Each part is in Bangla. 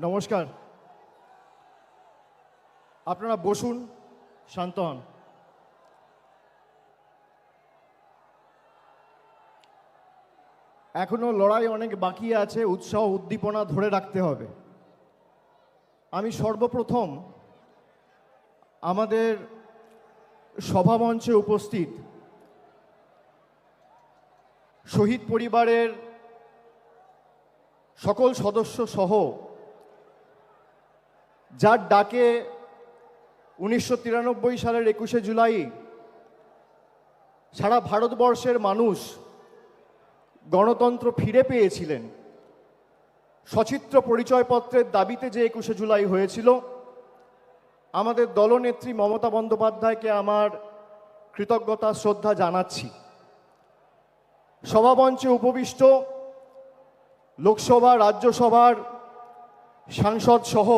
নমস্কার। আপনারা বসুন, শান্ত হন। এখনো লড়াই অনেক বাকি আছে, উৎসাহ উদ্দীপনা ধরে রাখতে হবে। আমি সর্বপ্রথম আমাদের সভামঞ্চে উপস্থিত শহীদ পরিবারের সকল সদস্য সহ যার ডাকে 1993 সালের 21শে জুলাই সারা ভারতবর্ষের মানুষ গণতন্ত্র ফিরে পেয়েছিলেন, সচিত্র পরিচয়পত্রের দাবিতে যে 21শে জুলাই হয়েছিল, আমাদের দলনেত্রী মমতা বন্দ্যোপাধ্যায়কে আমার কৃতজ্ঞতা শ্রদ্ধা জানাচ্ছি। সভামঞ্চে উপবিষ্ট লোকসভা রাজ্যসভার সাংসদ সহ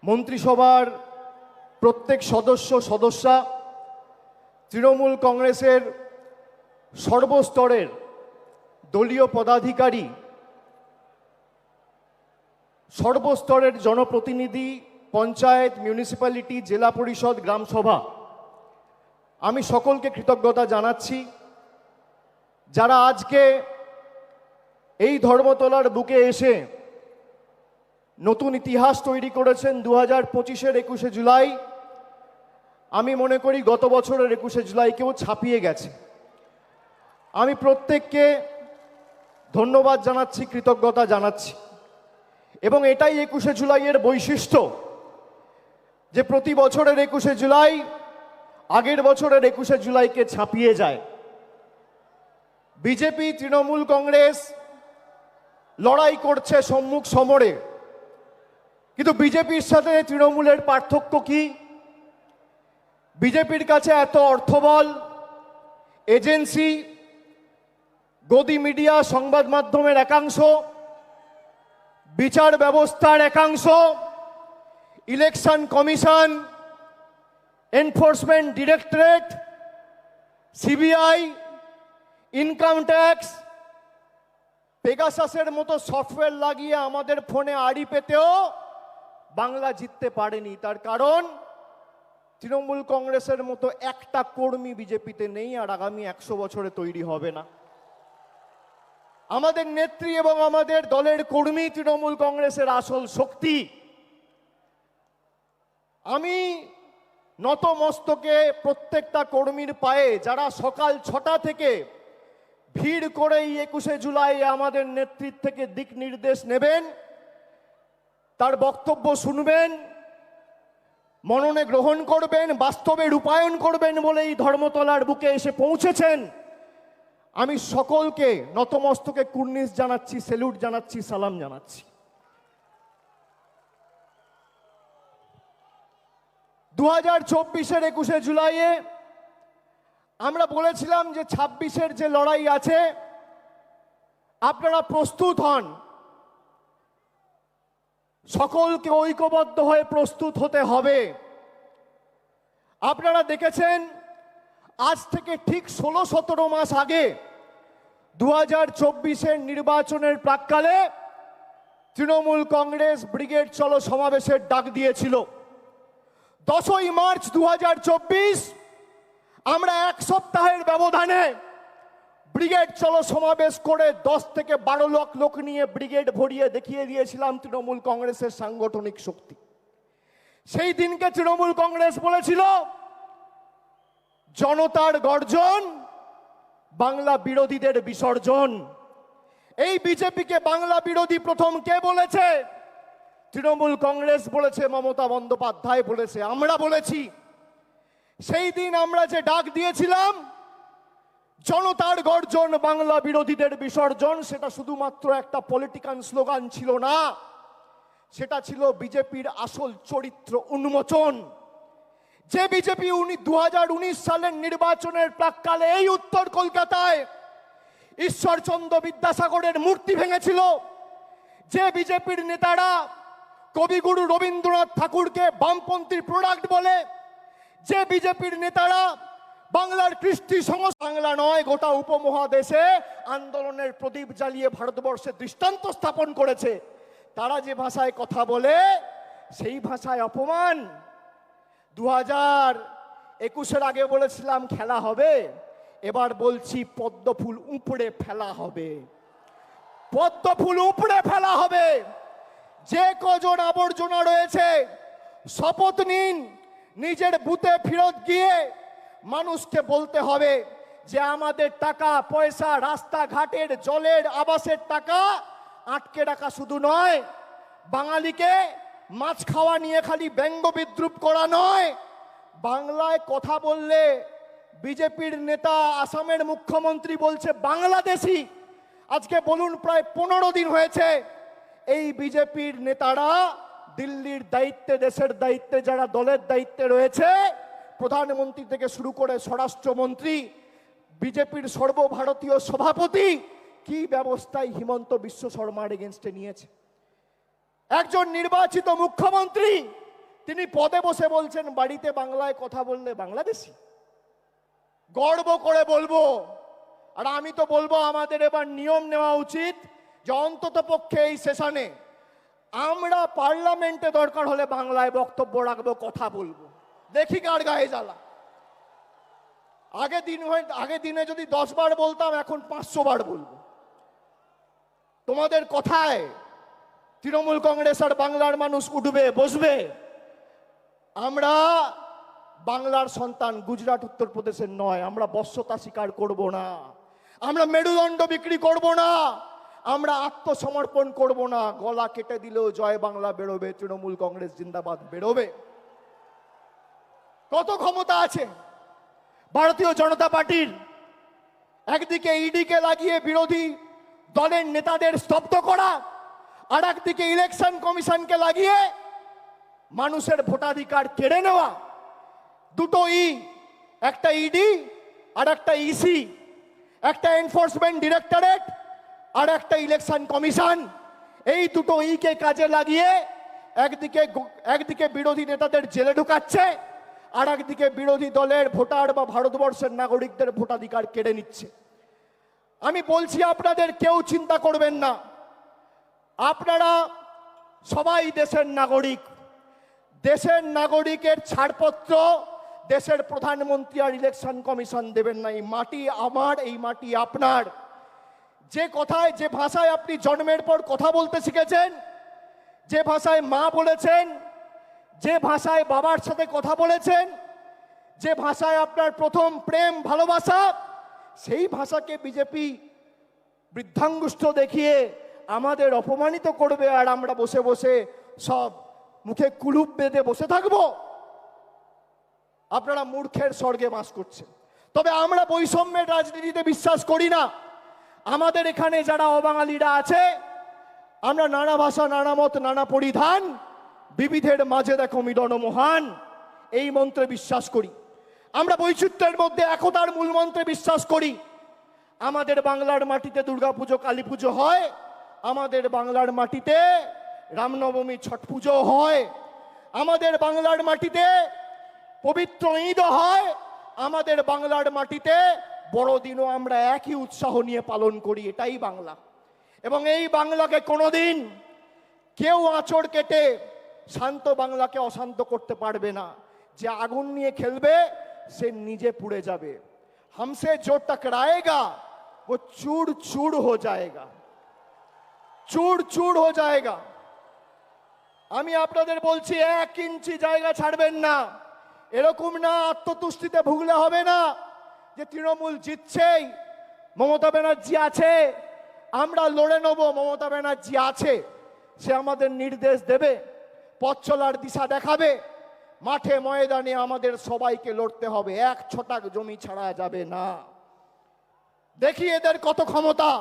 মন্ত্রিসভার প্রত্যেক সদস্যা, তৃণমূল কংগ্রেসের সর্বস্তরের দলীয় পদাধিকারী, সর্বস্তরের জনপ্রতিনিধি, পঞ্চায়েত, মিউনিসিপ্যালিটি, জেলা পরিষদ, গ্রামসভা, আমি সকলকে কৃতজ্ঞতা জানাচ্ছি যারা আজকে এই ধর্মতলার বুকে এসে নতুন ইতিহাস তৈরি করেছেন। 2025-এর 21শে জুলাই আমি মনে করি গত বছরের 21শে জুলাইকেও ছাপিয়ে গেছে। আমি প্রত্যেককে ধন্যবাদ জানাচ্ছি, কৃতজ্ঞতা জানাচ্ছি, এবং এটাই 21শে জুলাইয়ের বৈশিষ্ট্য যে প্রতি বছরের 21শে জুলাই আগের বছরের 21শে জুলাইকে ছাপিয়ে যায়। বিজেপি, তৃণমূল কংগ্রেস লড়াই করছে সম্মুখ সমরে, কিন্তু বিজেপির সাথে তৃণমূলের পার্থক্য কি? বিজেপির কাছে এত অর্থবল, এজেন্সি, গদি মিডিয়া, সংবাদ মাধ্যমের একাংশ, বিচার ব্যবস্থার একাংশ, election commission, enforcement directorate, CBI, income tax, পেগাসাসের মতো সফটওয়্যার লাগিয়ে আমাদের ফোনে আড়ি পেতেও বাংলা জিততে পারেনি। তার কারণ তৃণমূল কংগ্রেসের মতো একটা কর্মী বিজেপিতে নেই, আর আগামী 100 বছরে তৈরি হবে না। আমাদের নেত্রী এবং আমাদের দলের কর্মী তৃণমূল কংগ্রেসের আসল শক্তি। আমি নতমস্তকে প্রত্যেকটা কর্মীর পায়ে, যারা সকাল 6টা থেকে ভিড় করে এই 21শে জুলাই আমাদের নেতৃত্ব থেকে দিক নির্দেশ নেবেন, তার বক্তব্য শুনবেন, মননে গ্রহণ করবেন, বাস্তবে রূপায়ণ করবেন বলে এই ধর্মতলার বুকে এসে পৌঁছেছেন। আমি সকলকে নতমস্তকে কুর্নিশ জানাচ্ছি, স্যালুট জানাচ্ছি, সালাম জানাচ্ছি। 2024-এর 21শে জুলাইয়ে আমরা বলেছিলাম যে 26-এর যে লড়াই আছে, আপনারা প্রস্তুত হন, সকলকে ঐক্যবদ্ধ হয়ে প্রস্তুত হতে হবে। আপনারা দেখেছেন আজ থেকে ঠিক 16-17 মাস আগে 2024-এর নির্বাচনের প্রাক্কালে তৃণমূল কংগ্রেস ব্রিগেড চলো সমাবেশের ডাক দিয়েছিল। 10ই মার্চ 2024 আমরা 1 সপ্তাহের ব্যবধানে ব্রিগেড চলো সমাবেশ করে 10 থেকে 12 লাখ লোক নিয়ে ব্রিগেড ভরিয়ে দেখিয়ে দিয়েছিলাম তৃণমূল কংগ্রেসের সাংগঠনিক শক্তি। সেই দিনকে তৃণমূল কংগ্রেস বলেছিল জনতার গর্জন, বাংলা বিরোধীদের বিসর্জন। এই বিজেপিকে বাংলা বিরোধী প্রথম কে বলেছে? তৃণমূল কংগ্রেস বলেছে, মমতা বন্দ্যোপাধ্যায় বলেছে, আমরা বলেছি। সেই দিন আমরা যে ডাক দিয়েছিলাম জনতার গর্জন, বাংলা বিরোধীদের বিসর্জন, সেটা শুধুমাত্র একটা পলিটিক্যাল স্লোগান ছিল না, সেটা ছিল বিজেপির আসল চরিত্র উন্মোচন। যে বিজেপি 2019 সালের নির্বাচনের প্রাক্কালে এই উত্তর কলকাতায় ঈশ্বরচন্দ্র বিদ্যাসাগরের মূর্তি ভেঙেছিল, যে বিজেপির নেতারা কবিগুরু রবীন্দ্রনাথ ঠাকুরকে বামপন্থীর প্রোডাক্ট বলে, যে বিজেপির নেতারা বাংলার কৃষ্টি সংস্কৃতি, বাংলা নয় গোটা উপমহাদেশে আন্দোলনের প্রদীপ জ্বালিয়ে ভারতবর্ষে দৃষ্টান্ত স্থাপন করেছে, তারা যে ভাষায় কথা বলে সেই ভাষায় অপমান। 2021-এর আগে বলেছিলাম খেলা হবে, এবার বলছি পদ্ম ফুল উপড়ে ফেলা হবে, পদ্ম ফুল উপড়ে ফেলা হবে। যে কজন আবর্জনা রয়েছে শপথ নিন, নিজের বুথে ফেরত গিয়ে মানুষকে বলতে হবে যে আমাদের টাকা পয়সা, রাস্তাঘাটের, জলের, আবাসের টাকা আটকে রাখা শুধু নয়, বাঙালিকে মাছ খাওয়া নিয়ে খালি ব্যঙ্গ বিদ্রুপ করা নয়, বাংলায় কথা বললে বিজেপির নেতা আসামের মুখ্যমন্ত্রী বলছে বাংলাদেশি। আজকে বলুন প্রায় 15 দিন হয়েছে এই বিজেপির নেতারা দিল্লির দায়িত্বে, দেশের দায়িত্বে, যারা দলের দায়িত্বে রয়েছে, প্রধানমন্ত্রী থেকে শুরু করে স্বরাষ্ট্রমন্ত্রী, বিজেপির সর্বভারতীয় সভাপতি, কি ব্যবস্থায় হিমন্ত বিশ্ব শর্মার এগেনস্টে নিয়েছে। একজন নির্বাচিত মুখ্যমন্ত্রী তিনি পদে বসে বলছেন বাড়িতে বাংলায় কথা বললে বাংলাদেশি। গর্ব করে বলবো। আর আমি তো বলবো আমাদের এবার নিয়ম নেওয়া উচিত যে অন্তত পক্ষে এই সেশনে আমরা পার্লামেন্টে দরকার হলে বাংলায় বক্তব্য রাখবো, কথা বলবো, দেখি কার গায়ে জ্বালা। আগে দিনে যদি 10 বার বলতাম, এখন 500 বার বলবো। তোমাদের কথায় তৃণমূল কংগ্রেস আর বাংলার মানুষ উঠবে, বসবে। আমরা বাংলার সন্তান, গুজরাট উত্তরপ্রদেশের নয়। আমরা বশ্যতা স্বীকার করব না, আমরা মেরুদণ্ড বিক্রি করব না, আমরা আত্মসমর্পণ করব না। গলা কেটে দিলেও জয় বাংলা বেরোবে, তৃণমূল কংগ্রেস জিন্দাবাদ বেরোবে। কত ক্ষমতা আছে ভারতীয় জনতা পার্টির। একদিকে ইডিকে লাগিয়ে বিরোধী দলের নেতাদের স্তব্ধ করা, আর একদিকে ইলেকশন কমিশনকে লাগিয়ে মানুষের ভোটাধিকার কেড়ে নেওয়া। দুটো একটা ইডি আর একটা ইসি, একটা এনফোর্সমেন্ট ডিরেক্টরেট আর একটা ইলেকশন কমিশন। এই দুটো কে কাজে লাগিয়ে একদিকে বিরোধী নেতাদের জেলে ঢুকাচ্ছে, আর একদিকে বিরোধী দলের ভোটার বা ভারতবর্ষের নাগরিকদের ভোটাধিকার কেড়ে নিচ্ছে। আমি বলছি আপনাদের কেউ চিন্তা করবেন না, আপনারা সবাই দেশের নাগরিক। দেশের নাগরিকের ছাড়পত্র দেশের প্রধানমন্ত্রী আর ইলেকশন কমিশন দেবেন না। এই মাটি আমার, এই মাটি আপনার। যে ভাষায় আপনি জন্মের পর কথা বলতে শিখেছেন, যে ভাষায় মা বলেছেন, যে ভাষায় বাবার সাথে কথা বলেছেন, যে ভাষায় আপনার প্রথম প্রেম ভালোবাসা, সেই ভাষাকে বিজেপি বৃদ্ধাঙ্গুষ্ঠ দেখিয়ে আমাদের অপমানিত করবে, আর আমরা বসে বসে সব মুখে কুলুপ বেঁধে বসে থাকবো। আপনারা মূর্খের স্বর্গে বাস করছেন। তবে আমরা বৈষম্যের রাজনীতিতে বিশ্বাস করি না। আমাদের এখানে যারা অবাঙালিরা আছে, আমরা নানা ভাষা, নানা মত, নানা পরিধান, বিবিধের মাঝে দেখো মিলন মহান, এই মন্ত্রে বিশ্বাস করি। আমরা বৈচিত্র্যের মধ্যে একতার মূল মন্ত্রে বিশ্বাস করি। আমাদের বাংলার মাটিতে দুর্গাপুজো, কালী পুজো হয়, আমাদের বাংলার মাটিতে রামনবমী, ছট পুজো হয়, আমাদের বাংলার মাটিতে পবিত্র ঈদও হয়, আমাদের বাংলার মাটিতে বড়দিনও আমরা একই উৎসাহ নিয়ে পালন করি। এটাই বাংলা। এবং এই বাংলাকে কোনোদিন কেউ আঁচড় কেটে শান্ত বাংলাকে অশান্ত করতে পারবে না। যে আগুন নিয়ে খেলবে সে নিজে পুড়ে যাবে। हमसे जो टकराएगा वो चूर चूर हो जाएगा, चूर चूर हो जाएगा। আমি আপনাদের বলছি 1 ইঞ্চি জায়গা ছাড়বেন না। এরকম না আত্মতুষ্টিতে ভুগলে হবে না যে তৃণমূল জিতছেই, মমতা ব্যানার্জি আছে, আমরা লড়ে নেব। মমতা ব্যানার্জি আছে, সে আমাদের নির্দেশ দেবে, পথ চলার দিশা দেখাবে। মাঠে ময়দানে আমাদের সবাইকে লড়তে হবে, 1 ছটাক জমি ছাড়া যাবে না। দেখি এদের কত ক্ষমতা।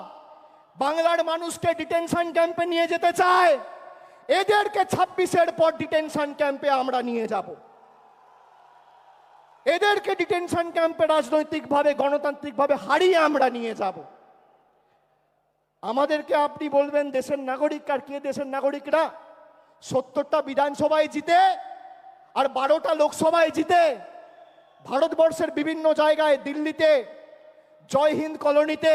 বাংলার মানুষকে ডিটেনশন ক্যাম্পে নিয়ে যেতে চায়, এদেরকে 26-এর পর ডিটেনশন ক্যাম্পে আমরা নিয়ে যাব। এদেরকে ডিটেনশন ক্যাম্পে রাজনৈতিকভাবে, গণতান্ত্রিকভাবে হারিয়ে আমরা নিয়ে যাব। আমাদেরকে আপনি বলবেন দেশের নাগরিক, আর কে দেশের নাগরিকরা? 70টা বিধানসভায় জিতে আর 12টা লোকসভায় জিতে ভারতবর্ষের বিভিন্ন জায়গায়, দিল্লিতে, জয় হিন্দ কলোনিতে